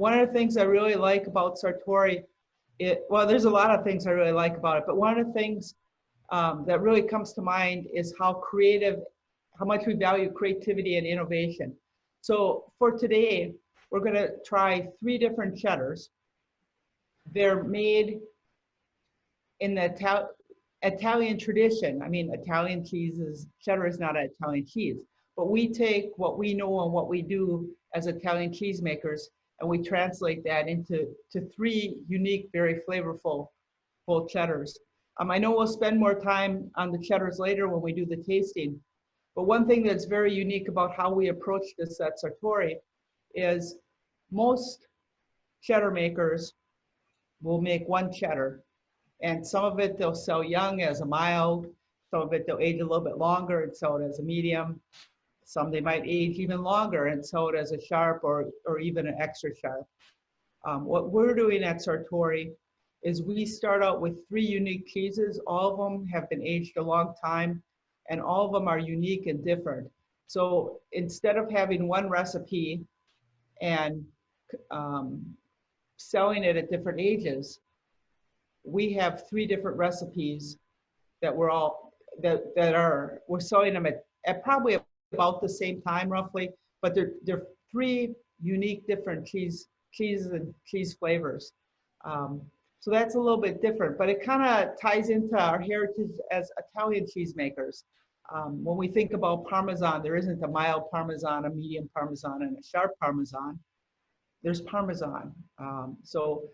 one of the things I really like about Sartori, well, there's a lot of things I really like about it, but one of the things that really comes to mind is how much we value creativity and innovation. So for today, we're going to try 3 different cheddars. They're made in the Italian tradition. I mean, Italian cheddar is not an Italian cheese, but we take what we know and what we do as Italian cheesemakers, and we translate that into 3 unique, very flavorful cheddars. I know we'll spend more time on the cheddars later when we do the tasting, but one thing that's very unique about how we approach this at Sartori is most cheddar makers will make 1 cheddar, and some of it they'll sell young as a mild, some of it they'll age a little bit longer and sell it as a medium, some they might age even longer and sell it as a sharp or even an extra sharp. What we're doing at Sartori is we start out with 3 unique cheeses. All of them have been aged a long time, and all of them are unique and different. So instead of having 1 recipe and selling it at different ages, we have 3 different recipes that we're selling them at probably about the same time roughly, but they're 3 unique different cheeses and cheese flavors. So that's a little bit different, but it kind of ties into our heritage as Italian cheesemakers. When we think about Parmesan, there isn't a mild Parmesan, a medium Parmesan, and a sharp Parmesan. There's Parmesan. So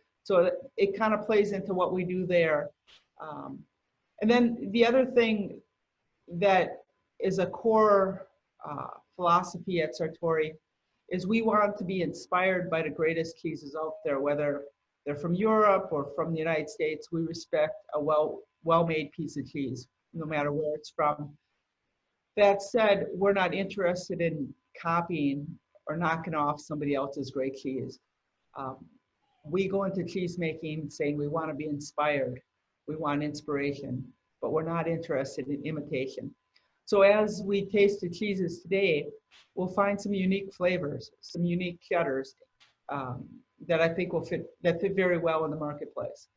it kind of plays into what we do there. And then the other thing that is a core philosophy at Sartori is we want to be inspired by the greatest cheeses out there, whether they're from Europe or from the United States. We respect a well-made piece of cheese, no matter where it's from. That said, we're not interested in copying or knocking off somebody else's great cheese. We go into cheese making saying we want to be inspired, we want inspiration, but we're not interested in imitation. So as we taste the cheeses today, we'll find some unique flavors, some unique cheddars that I think fit very well in the marketplace.